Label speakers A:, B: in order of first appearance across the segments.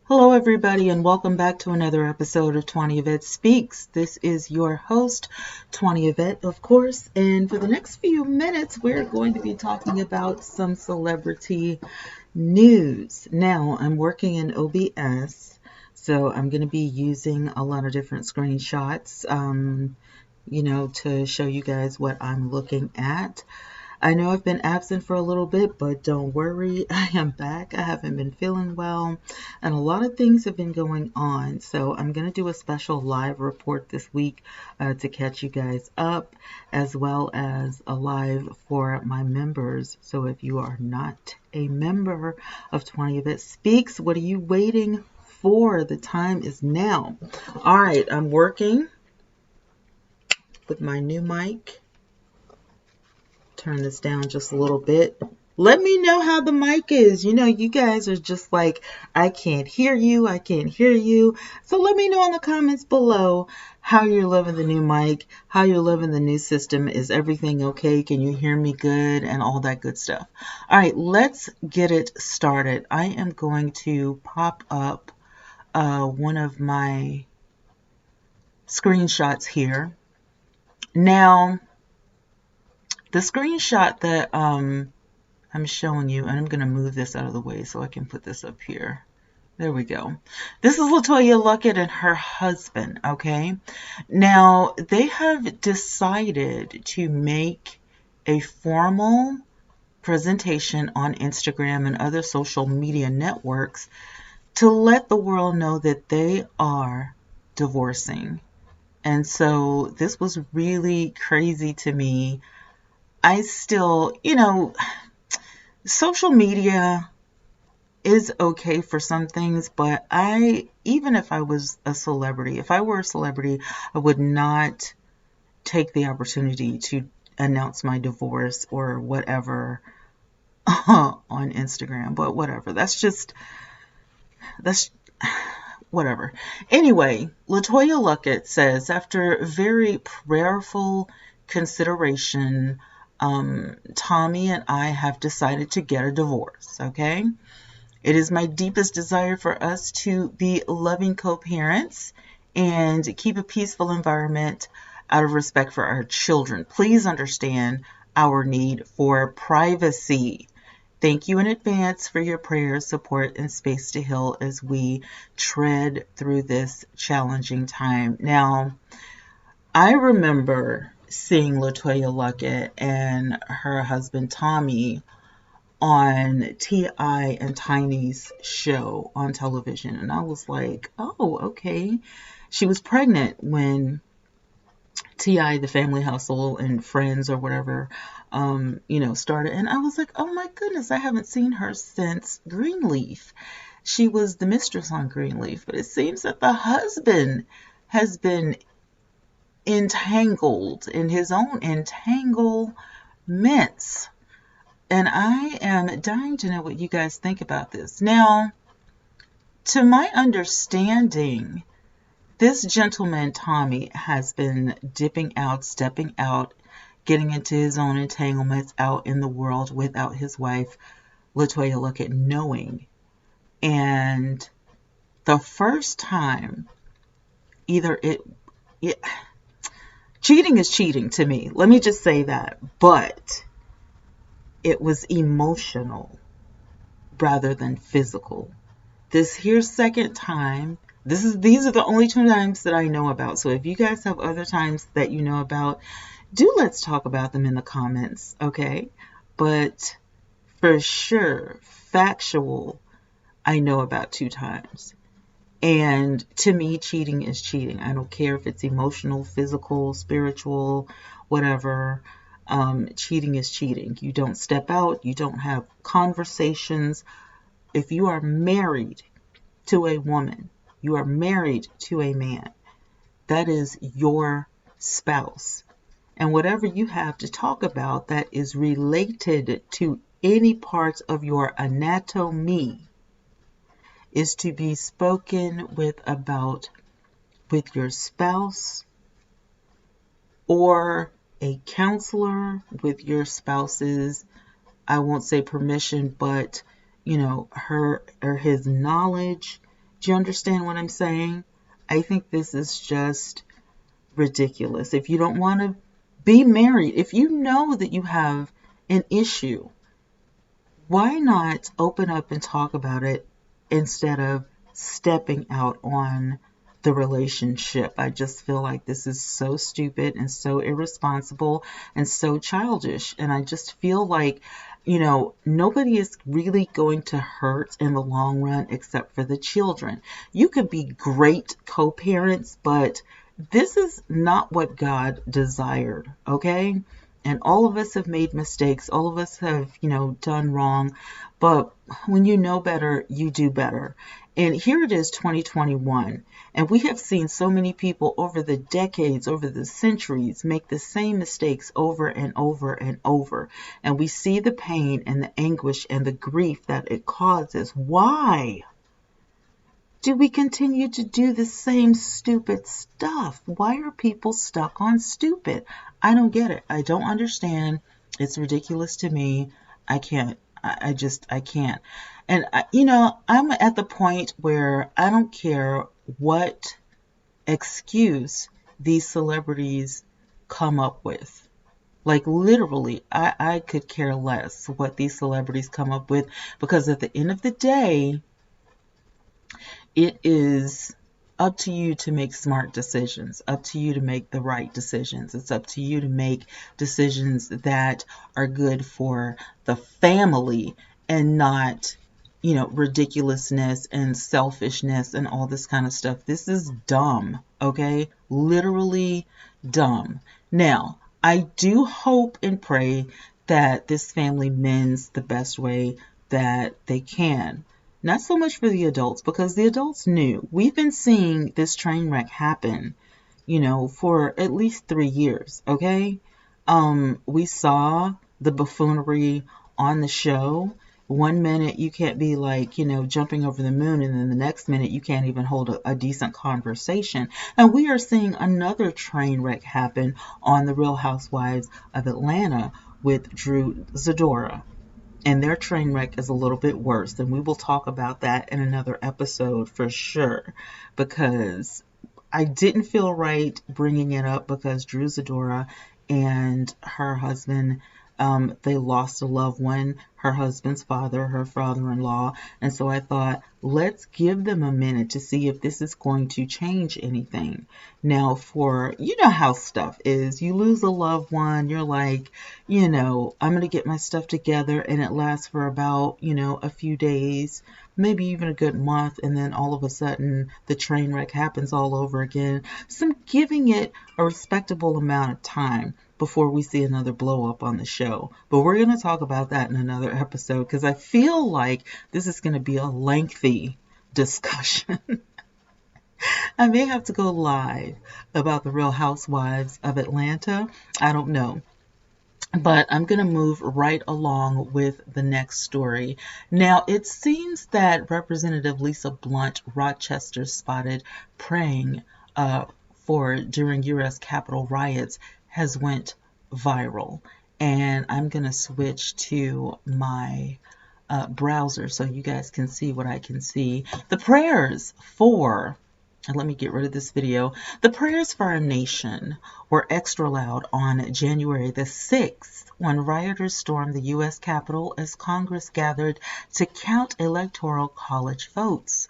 A: Hello, everybody, and welcome back to another episode of Twanna Y'vette Speaks. This is your host, Twanna Y'vette, of course, and for the next few minutes, we're going to be talking about some celebrity news. Now, I'm working in OBS, so I'm going to be using a lot of different screenshots, to show you guys what I'm looking at. I know I've been absent for a little bit, but don't worry, I am back. I haven't been feeling well, and a lot of things have been going on. So I'm going to do a special live report this week to catch you guys up, as well as a live for my members. So if you are not a member of Twanna Y'vette Speaks, what are you waiting for? The time is now. All right, I'm working with my new mic. Turn this down just a little bit. Let me know how the mic is. You guys are just like, I can't hear you. I can't hear you. So let me know in the comments below how you're loving the new mic, how you're loving the new system. Is everything okay? Can you hear me good? And all that good stuff. All right, let's get it started. I am going to pop up one of my screenshots here. Now, the screenshot that I'm showing you, and I'm going to move this out of the way so I can put this up here. There we go. This is LaToya Luckett and her husband, okay? Now, they have decided to make a formal presentation on Instagram and other social media networks to let the world know that they are divorcing. And so this was really crazy to me. I still, social media is okay for some things, but even if I was a celebrity, if I were a celebrity, I would not take the opportunity to announce my divorce or whatever on Instagram, but whatever. That's whatever. Anyway, LaToya Luckett says, after very prayerful consideration, Tommy and I have decided to get a divorce, okay? It is my deepest desire for us to be loving co-parents and keep a peaceful environment out of respect for our children. Please understand our need for privacy. Thank you in advance for your prayers, support, and space to heal as we tread through this challenging time. Now, I remember seeing LaToya Luckett and her husband Tommy on T.I. and Tiny's show on television, and I was like, oh, okay. She was pregnant when T.I., The Family Hustle, and Friends or whatever, started, and I was like, oh my goodness, I haven't seen her since Greenleaf. She was the mistress on Greenleaf, but it seems that the husband has been entangled in his own entanglements. And I am dying to know what you guys think about this. Now, to my understanding, this gentleman, Tommy, has been dipping out, stepping out, getting into his own entanglements out in the world without his wife, LaToya Luckett, knowing. And the first time, cheating is cheating to me. Let me just say that. But it was emotional rather than physical. This here second time, these are the only 2 times that I know about. So if you guys have other times that you know about, let's talk about them in the comments, okay? But for sure, factual, I know about 2 times. And to me, cheating is cheating. I don't care if it's emotional, physical, spiritual, whatever. Cheating is cheating. You don't step out. You don't have conversations. If you are married to a woman, you are married to a man, that is your spouse. And whatever you have to talk about that is related to any parts of your anatomy is to be spoken with your spouse or a counselor with your spouse's, I won't say permission, but her or his knowledge Do you understand what I'm saying? I think this is just ridiculous. If you don't want to be married, if you know that you have an issue, why not open up and talk about it instead of stepping out on the relationship? I just feel like this is so stupid and so irresponsible and so childish. And I just feel like, nobody is really going to hurt in the long run except for the children. You could be great co-parents, but this is not what God desired, okay? And all of us have made mistakes. All of us have, done wrong. But when you know better, you do better. And here it is, 2021. And we have seen so many people over the decades, over the centuries, make the same mistakes over and over and over. And we see the pain and the anguish and the grief that it causes. Why do we continue to do the same stupid stuff? Why are people stuck on stupid? I don't get it. I don't understand. It's ridiculous to me. I can't. I can't. And, I'm at the point where I don't care what excuse these celebrities come up with. Like, literally, I could care less what these celebrities come up with, because at the end of the day, it is up to you to make smart decisions, up to you to make the right decisions. It's up to you to make decisions that are good for the family and not, ridiculousness and selfishness and all this kind of stuff. This is dumb, okay? Literally dumb. Now, I do hope and pray that this family mends the best way that they can. Not so much for the adults, because the adults knew. We've been seeing this train wreck happen, for at least 3 years, okay? We saw the buffoonery on the show. One minute you can't be like, jumping over the moon, and then the next minute you can't even hold a decent conversation. And we are seeing another train wreck happen on The Real Housewives of Atlanta with Drew Zadora. And their train wreck is a little bit worse. And we will talk about that in another episode for sure. Because I didn't feel right bringing it up, because Drew Zadora and her husband, they lost a loved one, her husband's father, her father-in-law. And so I thought, let's give them a minute to see if this is going to change anything. Now, you know how stuff is. You lose a loved one, you're like, I'm going to get my stuff together, and it lasts for about, a few days, maybe even a good month, and then all of a sudden the train wreck happens all over again. So I'm giving it a respectable amount of time before we see another blow up on the show. But we're going to talk about that in another episode, because I feel like this is going to be a lengthy discussion. I may have to go live about The Real Housewives of Atlanta. I don't know. But I'm going to move right along with the next story. Now, it seems that Representative Lisa Blunt, Rochester, spotted praying during U.S. Capitol riots has went viral. And I'm going to switch to my browser so you guys can see what I can see. The prayers for... And let me get rid of this video. The prayers for our nation were extra loud on January the 6th when rioters stormed the U.S. Capitol as Congress gathered to count electoral college votes.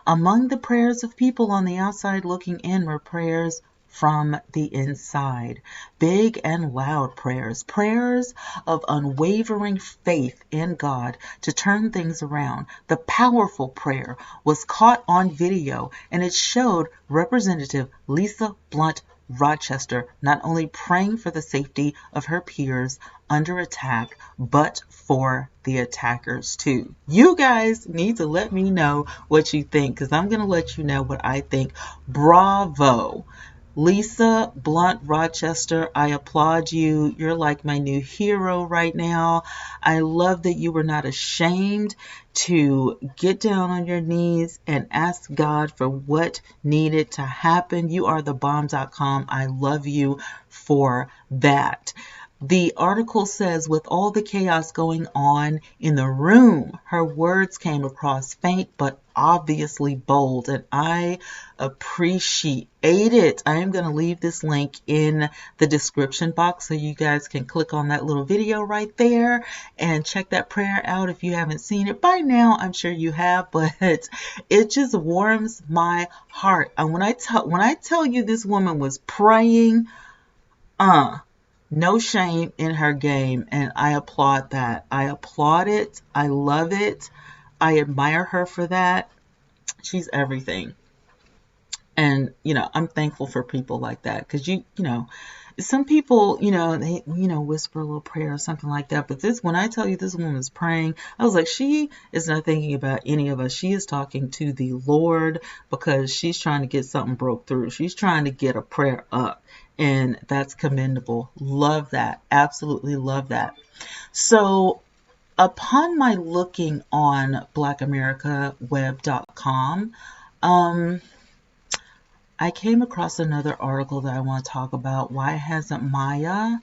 A: Among the prayers of people on the outside looking in were prayers from the inside. Big and loud prayers. Prayers of unwavering faith in God to turn things around. The powerful prayer was caught on video, and it showed Representative Lisa Blunt, Rochester, not only praying for the safety of her peers under attack, but for the attackers too. You guys need to let me know what you think, because I'm going to let you know what I think. Bravo. Lisa Blunt, Rochester, I applaud you. You're like my new hero right now. I love that you were not ashamed to get down on your knees and ask God for what needed to happen. You are the bomb.com. I love you for that. The article says, with all the chaos going on in the room, her words came across faint but obviously bold, and I appreciate it. I am going to leave this link in the description box so you guys can click on that little video right there and check that prayer out if you haven't seen it by now. I'm sure you have, but it just warms my heart. And when I tell you this woman was praying, no shame in her game, and I applaud that. I applaud it. I love it. I admire her for that. She's everything. And, I'm thankful for people like that, because some people, they, whisper a little prayer or something like that. But when I tell you this woman is praying, I was like, she is not thinking about any of us. She is talking to the Lord because she's trying to get something broke through. She's trying to get a prayer up. And that's commendable. Love that. Absolutely love that. So upon my looking on blackamericaweb.com, I came across another article that I want to talk about. Why hasn't Maya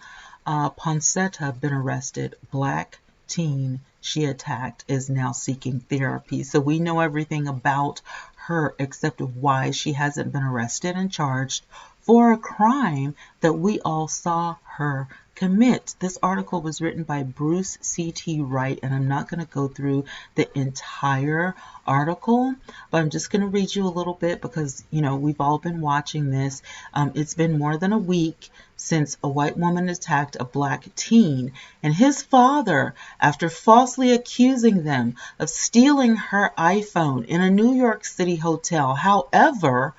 A: Poncetta been arrested? Black teen she attacked is now seeking therapy. So we know everything about her except why she hasn't been arrested and charged for a crime that we all saw her commit. This article was written by Bruce C.T. Wright, and I'm not going to go through the entire article, but I'm just going to read you a little bit because, we've all been watching this. It's been more than a week since a white woman attacked a black teen and his father after falsely accusing them of stealing her iPhone in a New York City hotel. However,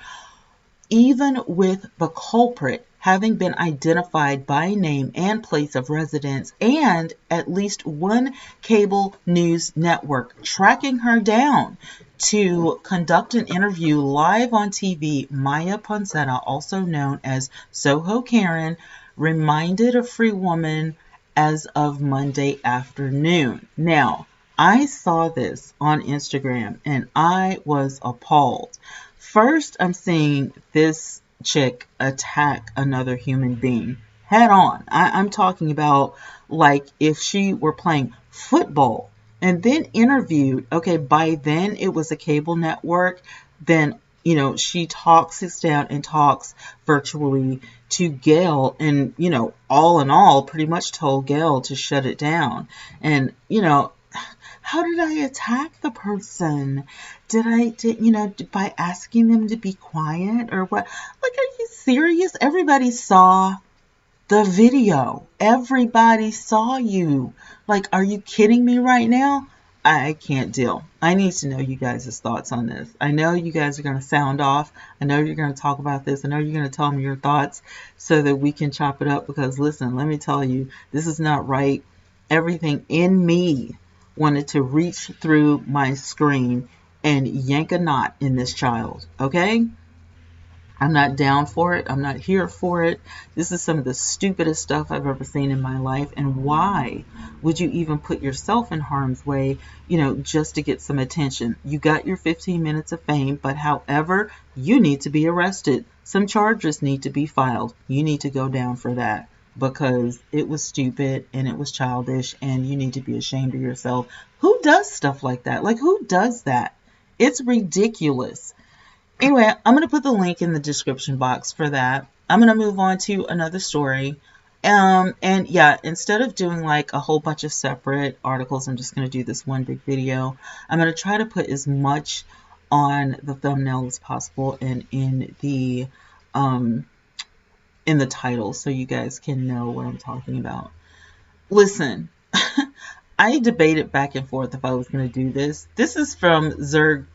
A: even with the culprit having been identified by name and place of residence, and at least one cable news network tracking her down to conduct an interview live on TV, Maya Poncetta, also known as Soho Karen, reminded a free woman as of Monday afternoon. Now, I saw this on Instagram and I was appalled. First, I'm seeing this chick attack another human being head on. I'm talking about like if she were playing football and then interviewed. Okay, by then it was a cable network. Then, she sits down and talks virtually to Gail and, all in all, pretty much told Gail to shut it down. And, how did I attack the person? By asking them to be quiet or what? Like, are you serious? Everybody saw the video. Everybody saw you. Like, are you kidding me right now? I can't deal. I need to know you guys' thoughts on this. I know you guys are going to sound off. I know you're going to talk about this. I know you're going to tell me your thoughts so that we can chop it up because, listen, let me tell you, this is not right. Everything in me wanted to reach through my screen and yank a knot in this child, okay? I'm not down for it. I'm not here for it. This is some of the stupidest stuff I've ever seen in my life. And why would you even put yourself in harm's way, just to get some attention? You got your 15 minutes of fame, but however, you need to be arrested. Some charges need to be filed. You need to go down for that, because it was stupid and it was childish and you need to be ashamed of yourself. Who does stuff like that? Like, who does that? It's ridiculous. Anyway, I'm going to put the link in the description box for that. I'm going to move on to another story. And yeah, instead of doing like a whole bunch of separate articles, I'm just going to do this one big video. I'm going to try to put as much on the thumbnail as possible and in the title so you guys can know what I'm talking about. Listen, I debated back and forth if I was going to do this. This is from zergnet.com.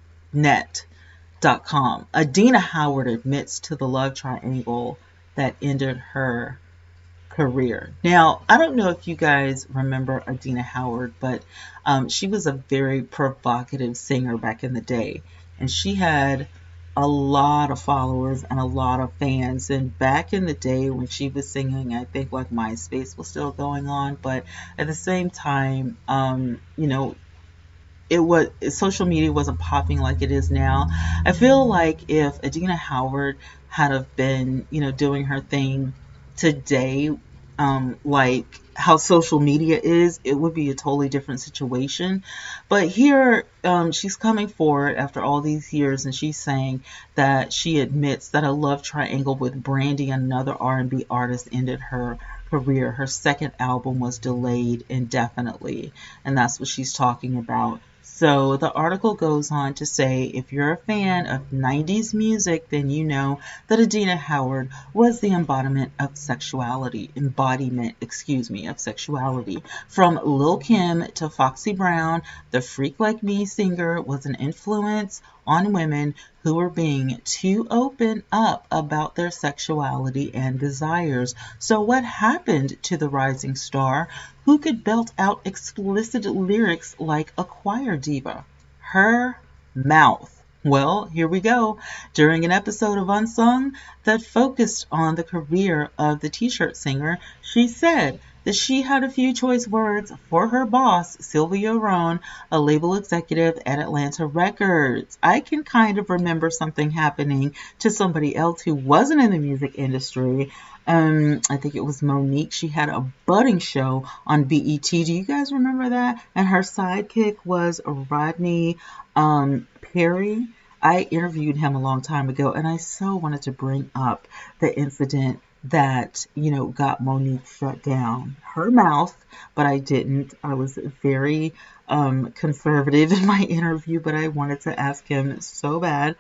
A: Adina Howard admits to the love triangle that ended her career. Now, I don't know if you guys remember Adina Howard, but she was a very provocative singer back in the day. And she had a lot of followers and a lot of fans. And back in the day when she was singing, I think like MySpace was still going on, but at the same time, social media wasn't popping like it is now. I feel like if Adina Howard had have been, doing her thing today, like how social media is, it would be a totally different situation. But here, she's coming forward after all these years, and she's saying that she admits that a love triangle with Brandy, another R&B artist, ended her career. Her second album was delayed indefinitely, and that's what she's talking about. So the article goes on to say, if you're a fan of 90s music, then you know that Adina Howard was the embodiment of sexuality. From Lil' Kim to Foxy Brown, the Freak Like Me singer was an influence on women who were being too open up about their sexuality and desires. So what happened to the rising star who could belt out explicit lyrics like a choir diva? Her mouth. Well, here we go. During an episode of Unsung that focused on the career of the t-shirt singer, she said that she had a few choice words for her boss, Sylvia Rohn, a label executive at Atlantic Records. I can kind of remember something happening to somebody else who wasn't in the music industry. I think it was Monique. She had a budding show on BET. Do you guys remember that? And her sidekick was Rodney Perry. I interviewed him a long time ago, and I so wanted to bring up the incident that, got Monique shut down her mouth, but I didn't. I was very conservative in my interview, but I wanted to ask him so bad.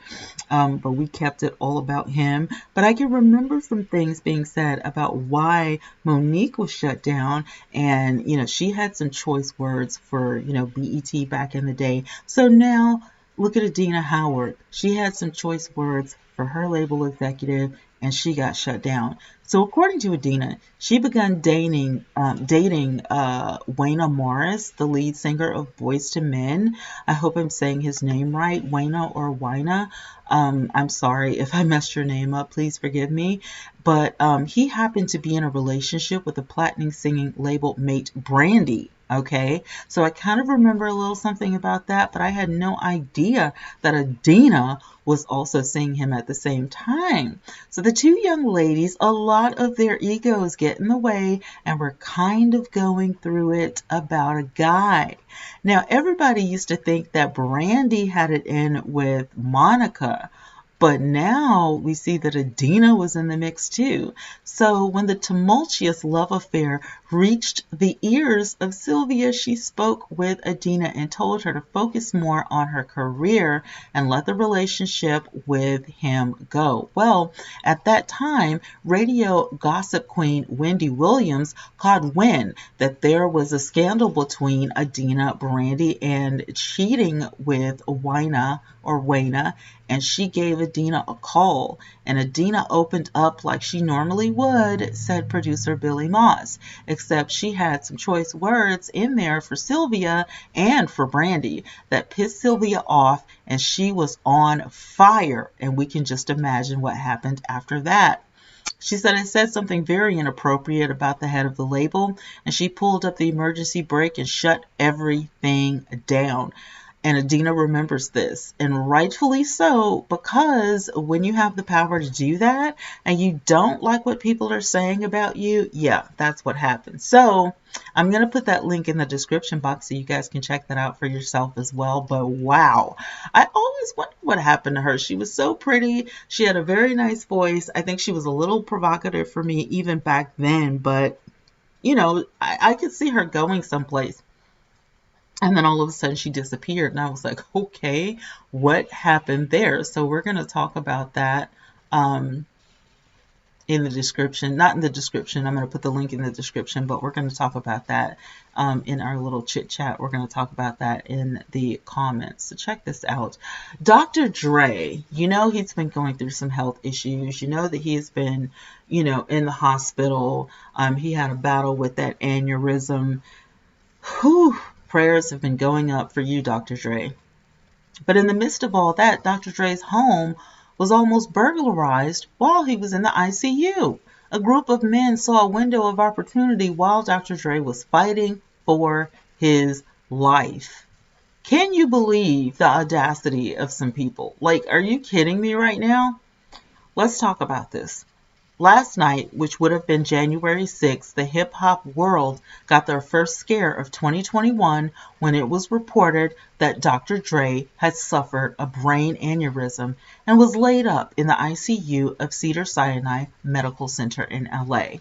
A: But we kept it all about him. But I can remember some things being said about why Monique was shut down, and she had some choice words for BET back in the day. So now look at Adina Howard. She had some choice words for her label executive, and she got shut down. So according to Adina, she began dating Wayna Morris, the lead singer of Boyz II Men. I hope I'm saying his name right, Wayna or Wyna. I'm sorry if I messed your name up. Please forgive me. But he happened to be in a relationship with the platinum singing label mate Brandy. Okay, so I kind of remember a little something about that, but I had no idea that Adina was also seeing him at the same time. So the two young ladies, a lot of their egos get in the way, and we're kind of going through it about a guy. Now, everybody used to think that Brandy had it in with Monica, but now we see that Adina was in the mix too. So when the tumultuous love affair reached the ears of Sylvia, she spoke with Adina and told her to focus more on her career and let the relationship with him go. Well, at that time, radio gossip queen Wendy Williams caught wind that there was a scandal between Adina, Brandy, and cheating with Wayna, and she gave Adina a call, and Adina opened up like she normally would, said producer Billy Moss, except she had some choice words in there for Sylvia and for Brandy that pissed Sylvia off, and she was on fire, and we can just imagine what happened after that. She said it said something very inappropriate about the head of the label, and she pulled up the emergency brake and shut everything down. And Adina remembers this, and rightfully so, because when you have the power to do that and you don't like what people are saying about you, yeah, that's what happens. So I'm going to put that link in the description box so you guys can check that out for yourself as well. But wow, I always wondered what happened to her. She was so pretty. She had a very nice voice. I think she was a little provocative for me even back then, but I could see her going someplace. And then all of a sudden she disappeared. And I was like, okay, what happened there? So we're going to talk about that in the description. Not in the description. I'm going to put the link in the description. But we're going to talk about that in our little chit chat. We're going to talk about that in the comments. So check this out. Dr. Dre, he's been going through some health issues. That he's been, in the hospital. He had a battle with that aneurysm. Whew. Prayers have been going up for you, Dr. Dre. But in the midst of all that, Dr. Dre's home was almost burglarized while he was in the ICU. A group of men saw a window of opportunity while Dr. Dre was fighting for his life. Can you believe the audacity of some people? Like, are you kidding me right now? Let's talk about this. Last night, which would have been January 6th, the hip hop world got their first scare of 2021 when it was reported that Dr. Dre had suffered a brain aneurysm and was laid up in the ICU of Cedars-Sinai Medical Center in LA.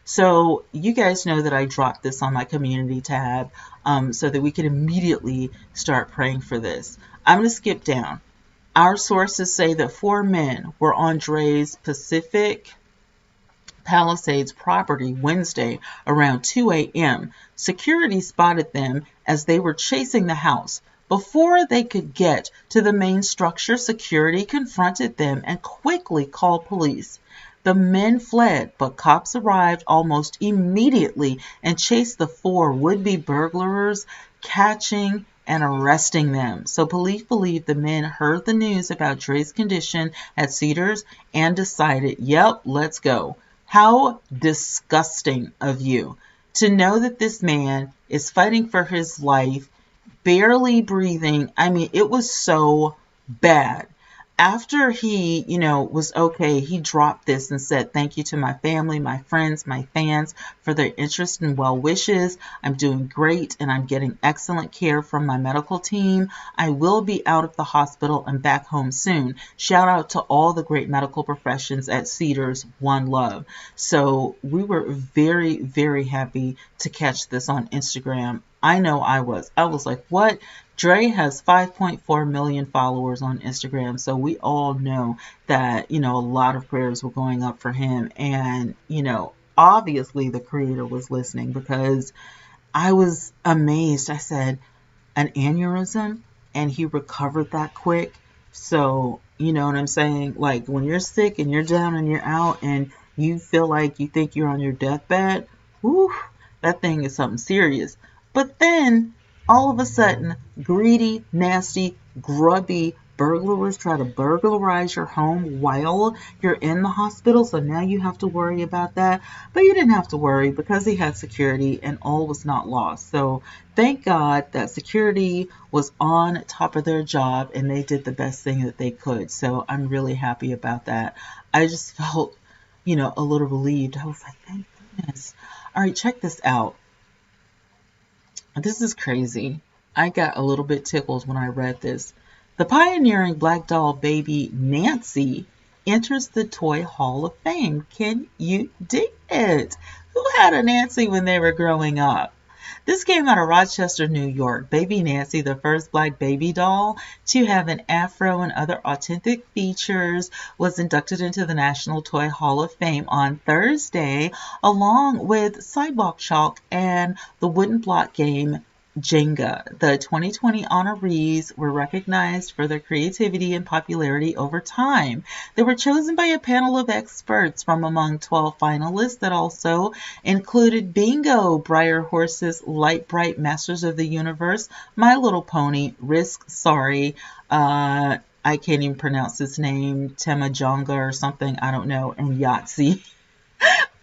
A: So you guys know that I dropped this on my community tab so that we could immediately start praying for this. I'm going to skip down. Our sources say that 4 men were on Dre's Pacific Palisades property Wednesday around 2 a.m. Security spotted them as they were chasing the house. Before they could get to the main structure, security confronted them and quickly called police. The men fled, but cops arrived almost immediately and chased the 4 would-be burglars, catching and arresting them. So police believe the men heard the news about Dre's condition at Cedars and decided, yep, let's go. How disgusting of you to know that this man is fighting for his life, barely breathing. I mean, it was so bad. After he, was okay, he dropped this and said, thank you to my family, my friends, my fans for their interest and well wishes. I'm doing great and I'm getting excellent care from my medical team. I will be out of the hospital and back home soon. Shout out to all the great medical professions at Cedars, one love. So we were very, very happy to catch this on Instagram. I know I was. I was like, what? Dre has 5.4 million followers on Instagram, so we all know that, a lot of prayers were going up for him. And, obviously the creator was listening because I was amazed. I said, an aneurysm? And he recovered that quick. So, you know what I'm saying? Like when you're sick and you're down and you're out and you feel like you think you're on your deathbed, whew, that thing is something serious. But then all of a sudden, greedy, nasty, grubby burglars try to burglarize your home while you're in the hospital. So now you have to worry about that. But you didn't have to worry because he had security and all was not lost. So thank God that security was on top of their job and they did the best thing that they could. So I'm really happy about that. I just felt, a little relieved. I was like, thank goodness. All right, check this out. This is crazy. I got a little bit tickled when I read this. The pioneering black doll baby Nancy enters the Toy Hall of Fame. Can you dig it? Who had a Nancy when they were growing up? This came out of Rochester, New York. Baby Nancy, the first black baby doll to have an afro and other authentic features, was inducted into the National Toy Hall of Fame on Thursday, along with Sidewalk Chalk and the wooden block game Jenga. The 2020 honorees were recognized for their creativity and popularity over time. They were chosen by a panel of experts from among 12 finalists that also included Bingo, Briar Horses, Light Bright, Masters of the Universe, My Little Pony, Risk, Sorry, I can't even pronounce his name, Temajonga or something, I don't know, and Yahtzee.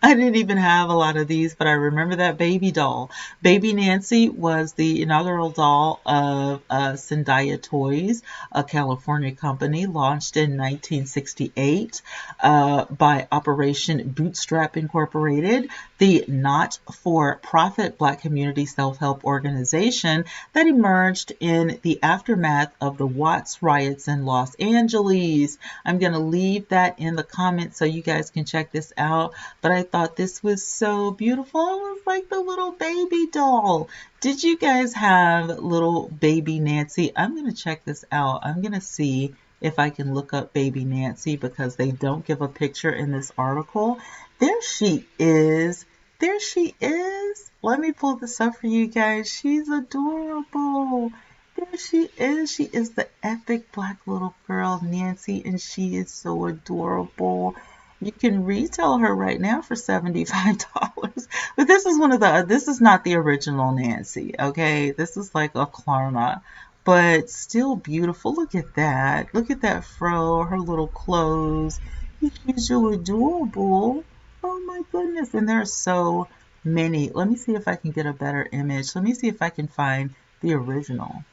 A: I didn't even have a lot of these, but I remember that baby doll. Baby Nancy was the inaugural doll of Zendaya Toys, a California company launched in 1968 by Operation Bootstrap Incorporated, the not-for-profit Black community self-help organization that emerged in the aftermath of the Watts riots in Los Angeles. I'm going to leave that in the comments so you guys can check this out, but I thought this was so beautiful. It was like the little baby doll. Did you guys have little baby Nancy? I'm going to check this out. I'm going to see if I can look up baby Nancy because they don't give a picture in this article. There she is. There she is. Let me pull this up for you guys. She's adorable. There she is. She is the epic black little girl, Nancy, and she is so adorable. You can retail her right now for $75. But this is not the original Nancy, okay? This is like a Klarna, but still beautiful. Look at that. Look at that fro, her little clothes. She's so adorable. Oh my goodness. And there are so many. Let me see if I can get a better image. Let me see if I can find the original.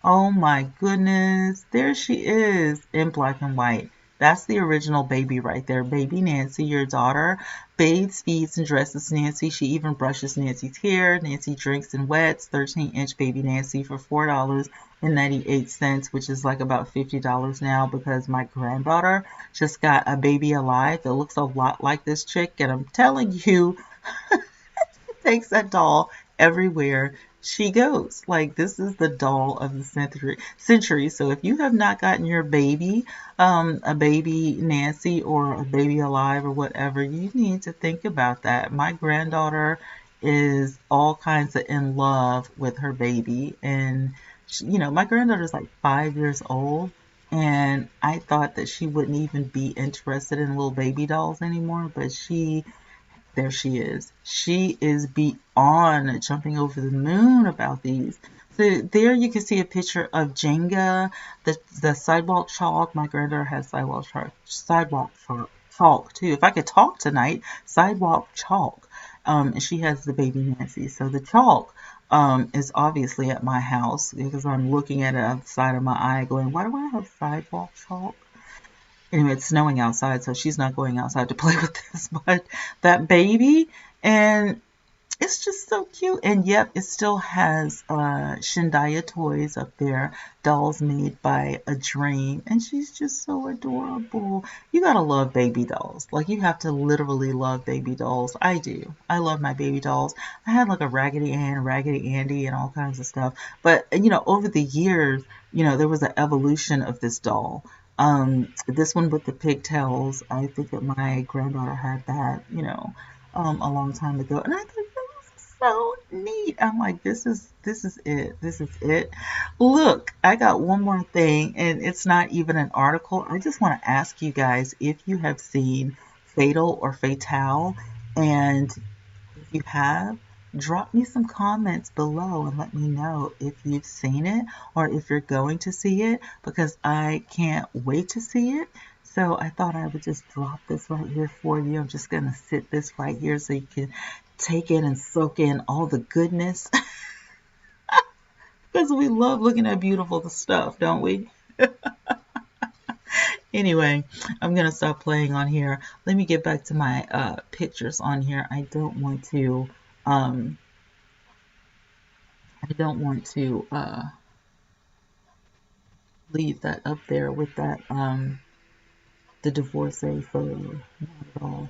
A: Oh my goodness. There she is in black and white. That's the original baby right there. Baby Nancy, your daughter, bathes, feeds, and dresses Nancy. She even brushes Nancy's hair. Nancy drinks and wets. 13-inch baby Nancy for $4.98, which is like about $50 now, because my granddaughter just got a baby alive that looks a lot like this chick. And I'm telling you, takes that doll everywhere she goes. Like, this is the doll of the century. So if you have not gotten your baby, a baby Nancy or a baby alive or whatever, you need to think about that. My granddaughter is all kinds of in love with her baby. And, she, you know, my granddaughter is like 5 years old. And I thought that she wouldn't even be interested in little baby dolls anymore, but there she is. She is beyond jumping over the moon about these. So there you can see a picture of Jenga, the sidewalk chalk. My granddaughter has sidewalk chalk too. If I could talk tonight, sidewalk chalk. And she has the baby Nancy. So the chalk is obviously at my house, because I'm looking at it on the side of my eye going, why do I have sidewalk chalk? Anyway, it's snowing outside, so she's not going outside to play with this. But that baby, and it's just so cute. And yep, it still has Shindaya toys up there, dolls made by a dream. And she's just so adorable. You gotta love baby dolls. Like, you have to literally love baby dolls. I do. I love my baby dolls. I had like a Raggedy Ann, Raggedy Andy, and all kinds of stuff. But, you know, over the years, you know, there was an evolution of this doll. This one with the pigtails, I think that my granddaughter had that, you know, a long time ago, and I thought that was so neat. I'm like, this is it. Look, I got one more thing, and it's not even an article. I just want to ask you guys if you have seen Fatal or Fatale, and if you have, drop me some comments below and let me know if you've seen it or if you're going to see it, because I can't wait to see it. So I thought I would just drop this right here for you. I'm just going to sit this right here so you can take in and soak in all the goodness. Because we love looking at beautiful stuff, don't we? Anyway, I'm going to stop playing on here. Let me get back to my pictures on here. I don't want to leave that up there with that the divorcee photo. Not at all.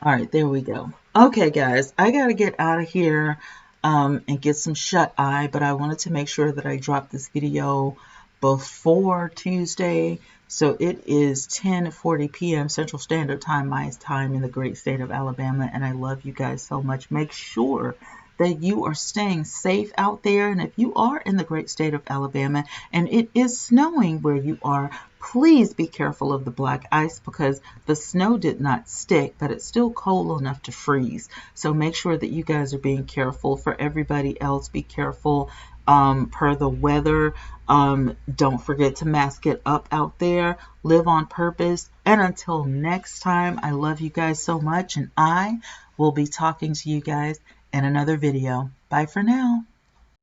A: All right, there we go. Okay, guys, I gotta get out of here and get some shut eye, but I wanted to make sure that I dropped this video before Tuesday. So it is 10:40 p.m. Central Standard Time, my time, in the great state of Alabama, and I love you guys so much. Make sure that you are staying safe out there, and if you are in the great state of Alabama and it is snowing where you are, please be careful of the black ice, because the snow did not stick, but it's still cold enough to freeze. So make sure that you guys are being careful. For everybody else, be careful per the weather. Don't forget to mask it up out there. Live on purpose. And until next time, I love you guys so much, and I will be talking to you guys in another video. Bye for now.